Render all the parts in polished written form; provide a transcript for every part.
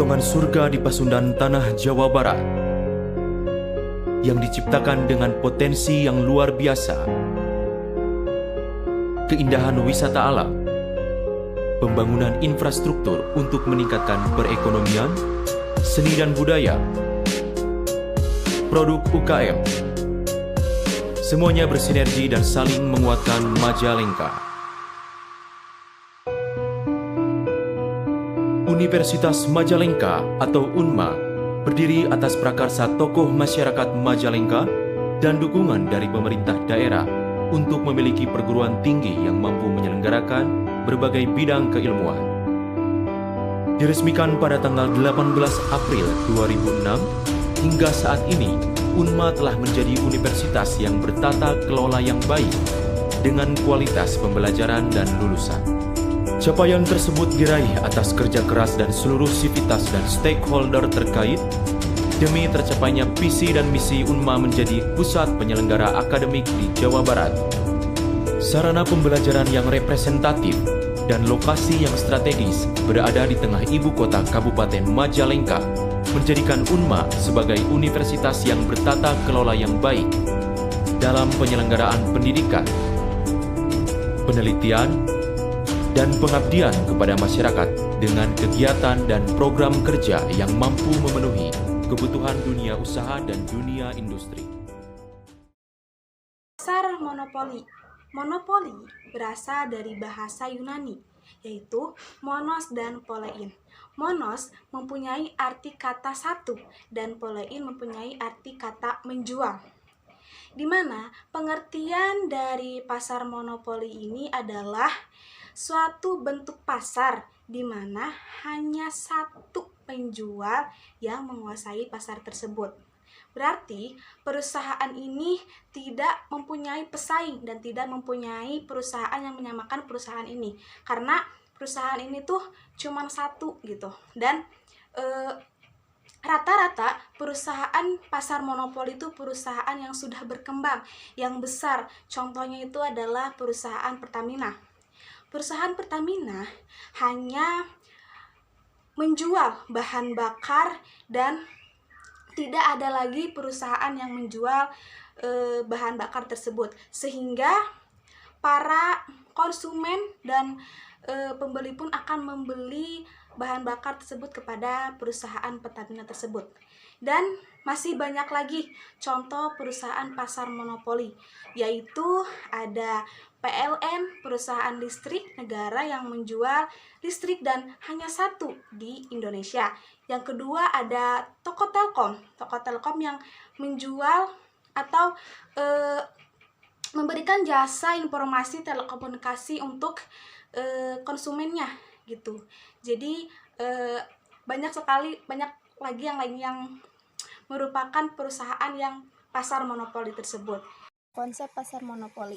potongan surga di Pasundan tanah Jawa Barat yang diciptakan dengan potensi yang luar biasa, keindahan wisata alam, pembangunan infrastruktur untuk meningkatkan perekonomian, seni dan budaya, produk UKM, semuanya bersinergi dan saling menguatkan Majalengka. Universitas Majalengka atau UNMA berdiri atas prakarsa tokoh masyarakat Majalengka dan dukungan dari pemerintah daerah untuk memiliki perguruan tinggi yang mampu menyelenggarakan berbagai bidang keilmuan. Diresmikan pada tanggal 18 April 2006, hingga saat ini UNMA telah menjadi universitas yang bertata kelola yang baik dengan kualitas pembelajaran dan lulusan. Capaian tersebut diraih atas kerja keras dan seluruh sivitas dan stakeholder terkait demi tercapainya visi dan misi UNMA menjadi pusat penyelenggara akademik di Jawa Barat. Sarana pembelajaran yang representatif dan lokasi yang strategis berada di tengah ibu kota Kabupaten Majalengka menjadikan UNMA sebagai universitas yang bertata kelola yang baik dalam penyelenggaraan pendidikan, penelitian, dan pengabdian kepada masyarakat dengan kegiatan dan program kerja yang mampu memenuhi kebutuhan dunia usaha dan dunia industri. Pasar monopoli. Monopoli berasal dari bahasa Yunani, yaitu monos dan polein. Monos mempunyai arti kata satu dan polein mempunyai arti kata menjual. Di mana pengertian dari pasar monopoli ini adalah suatu bentuk pasar di mana hanya satu penjual yang menguasai pasar tersebut. Berarti perusahaan ini tidak mempunyai pesaing dan tidak mempunyai perusahaan yang menyamakan perusahaan ini. Karena perusahaan ini tuh cuma satu gitu. Dan rata-rata perusahaan pasar monopoli itu perusahaan yang sudah berkembang, yang besar. Contohnya itu adalah perusahaan Pertamina. Perusahaan Pertamina hanya menjual bahan bakar dan tidak ada lagi perusahaan yang menjual bahan bakar tersebut, sehingga para konsumen dan pembeli pun akan membeli bahan bakar tersebut kepada perusahaan Pertamina tersebut. Dan masih banyak lagi contoh perusahaan pasar monopoli, yaitu ada PLN, perusahaan listrik negara yang menjual listrik dan hanya satu di Indonesia. Yang kedua ada Toko Telkom yang menjual atau memberikan jasa informasi telekomunikasi untuk konsumennya gitu. Jadi banyak lagi yang lain yang merupakan perusahaan yang pasar monopoli tersebut. Konsep pasar monopoli.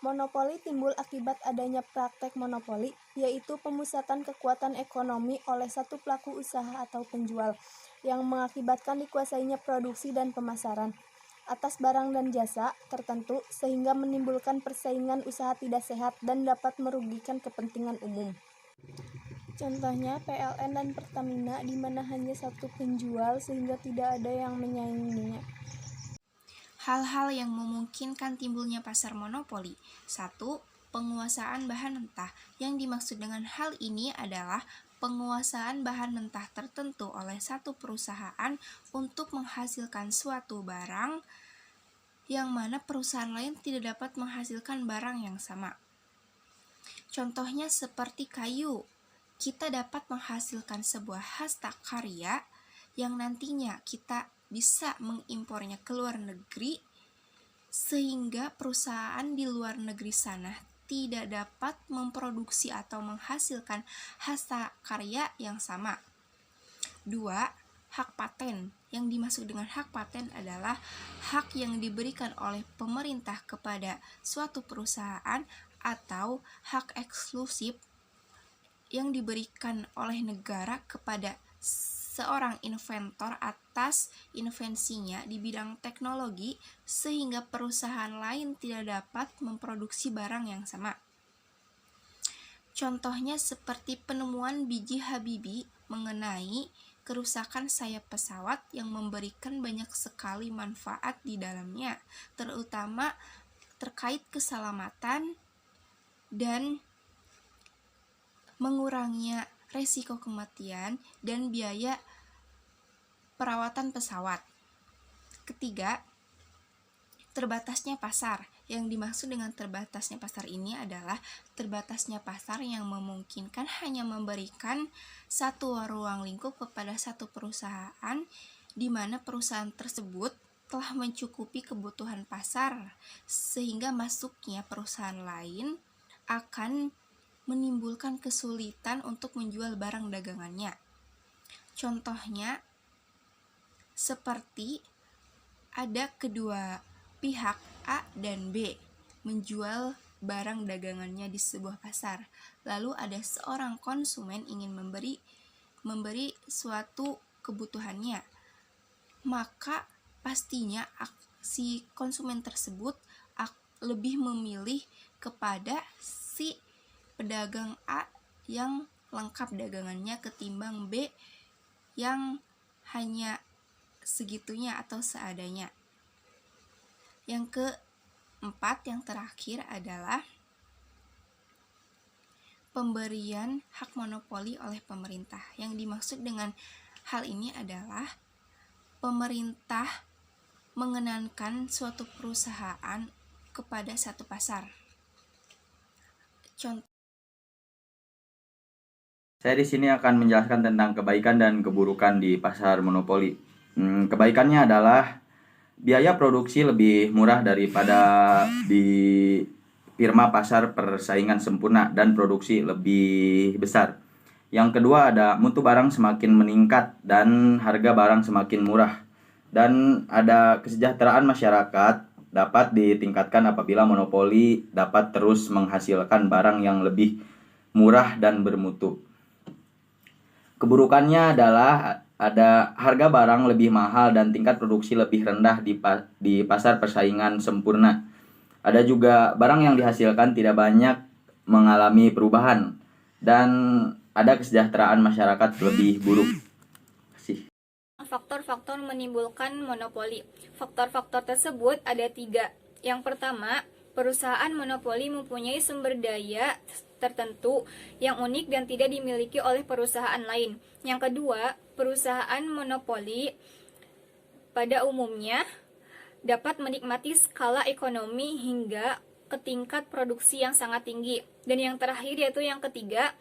Monopoli timbul akibat adanya praktek monopoli, yaitu pemusatan kekuatan ekonomi oleh satu pelaku usaha atau penjual, yang mengakibatkan dikuasainya produksi dan pemasaran atas barang dan jasa tertentu, sehingga menimbulkan persaingan usaha tidak sehat dan dapat merugikan kepentingan umum. Contohnya PLN dan Pertamina, di mana hanya satu penjual sehingga tidak ada yang menyainginya. Hal-hal yang memungkinkan timbulnya pasar monopoli. 1. Penguasaan bahan mentah. Yang dimaksud dengan hal ini adalah penguasaan bahan mentah tertentu oleh satu perusahaan untuk menghasilkan suatu barang yang mana perusahaan lain tidak dapat menghasilkan barang yang sama. Contohnya seperti kayu. Kita dapat menghasilkan sebuah hasta karya yang nantinya kita bisa mengimpornya ke luar negeri, sehingga perusahaan di luar negeri sana tidak dapat memproduksi atau menghasilkan hasta karya yang sama. 2. Hak paten. Yang dimaksud dengan hak paten adalah hak yang diberikan oleh pemerintah kepada suatu perusahaan atau hak eksklusif yang diberikan oleh negara kepada seorang inventor atas invensinya di bidang teknologi, sehingga perusahaan lain tidak dapat memproduksi barang yang sama. Contohnya seperti penemuan biji Habibie mengenai kerusakan sayap pesawat yang memberikan banyak sekali manfaat di dalamnya, terutama terkait keselamatan dan menguranginya resiko kematian dan biaya perawatan pesawat. Ketiga, terbatasnya pasar. Yang dimaksud dengan terbatasnya pasar ini adalah terbatasnya pasar yang memungkinkan hanya memberikan satu ruang lingkup kepada satu perusahaan, di mana perusahaan tersebut telah mencukupi kebutuhan pasar, sehingga masuknya perusahaan lain akan menimbulkan kesulitan untuk menjual barang dagangannya. Contohnya, seperti ada kedua pihak A dan B menjual barang dagangannya di sebuah pasar. Lalu ada seorang konsumen ingin memberi suatu kebutuhannya. Maka pastinya si konsumen tersebut lebih memilih kepada si pedagang A yang lengkap dagangannya ketimbang B yang hanya segitunya atau seadanya. Yang keempat, yang terakhir adalah pemberian hak monopoli oleh pemerintah. Yang dimaksud dengan hal ini adalah pemerintah mengenankan suatu perusahaan kepada satu pasar. Contoh, Saya di sini akan menjelaskan tentang kebaikan dan keburukan di pasar monopoli. Kebaikannya adalah biaya produksi lebih murah daripada di firma pasar persaingan sempurna dan produksi lebih besar. Yang kedua ada mutu barang semakin meningkat dan harga barang semakin murah. Dan ada kesejahteraan masyarakat dapat ditingkatkan apabila monopoli dapat terus menghasilkan barang yang lebih murah dan bermutu. Keburukannya adalah ada harga barang lebih mahal dan tingkat produksi lebih rendah di pasar persaingan sempurna. Ada juga barang yang dihasilkan tidak banyak mengalami perubahan dan ada kesejahteraan masyarakat lebih buruk. Faktor-faktor menimbulkan monopoli. Faktor-faktor tersebut ada 3. Yang pertama, perusahaan monopoli mempunyai sumber daya tertentu yang unik dan tidak dimiliki oleh perusahaan lain. Yang kedua, perusahaan monopoli pada umumnya dapat menikmati skala ekonomi hingga ke tingkat produksi yang sangat tinggi. Dan yang terakhir yaitu yang ketiga,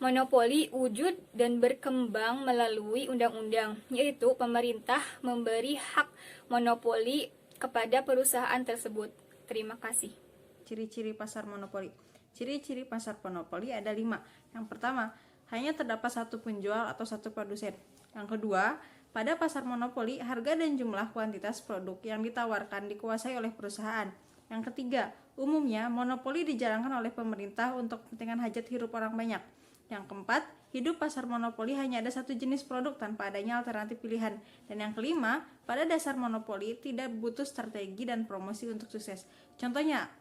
monopoli wujud dan berkembang melalui undang-undang, yaitu pemerintah memberi hak monopoli kepada perusahaan tersebut. Terima kasih. Ciri-ciri pasar monopoli. Ciri-ciri pasar monopoli ada 5. Yang pertama, hanya terdapat satu penjual atau satu produsen. Yang kedua, pada pasar monopoli, harga dan jumlah kuantitas produk yang ditawarkan dikuasai oleh perusahaan. Yang ketiga, umumnya monopoli dijalankan oleh pemerintah untuk kepentingan hajat hidup orang banyak. Yang keempat, hidup pasar monopoli hanya ada satu jenis produk tanpa adanya alternatif pilihan. Dan yang kelima, pada dasar monopoli tidak butuh strategi dan promosi untuk sukses. Contohnya,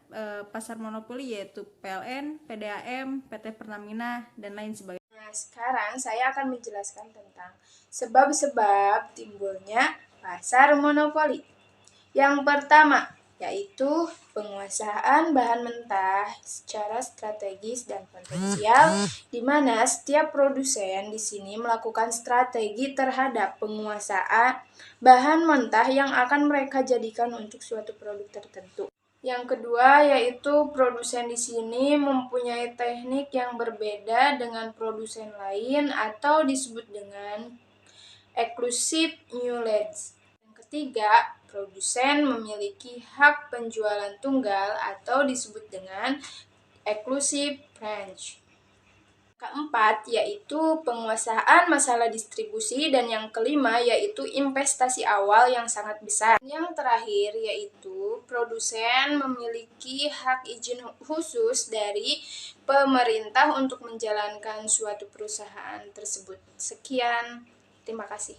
pasar monopoli yaitu PLN, PDAM, PT Pertamina, dan lain sebagainya. Nah, sekarang saya akan menjelaskan tentang sebab-sebab timbulnya pasar monopoli. Yang pertama, yaitu penguasaan bahan mentah secara strategis dan potensial, di mana setiap produsen di sini melakukan strategi terhadap penguasaan bahan mentah yang akan mereka jadikan untuk suatu produk tertentu. Yang kedua, yaitu produsen di sini mempunyai teknik yang berbeda dengan produsen lain atau disebut dengan exclusive knowledge. Yang ketiga, produsen memiliki hak penjualan tunggal atau disebut dengan exclusive branch. Keempat, yaitu penguasaan masalah distribusi, dan yang kelima yaitu investasi awal yang sangat besar. Yang terakhir yaitu produsen memiliki hak izin khusus dari pemerintah untuk menjalankan suatu perusahaan tersebut. Sekian, terima kasih.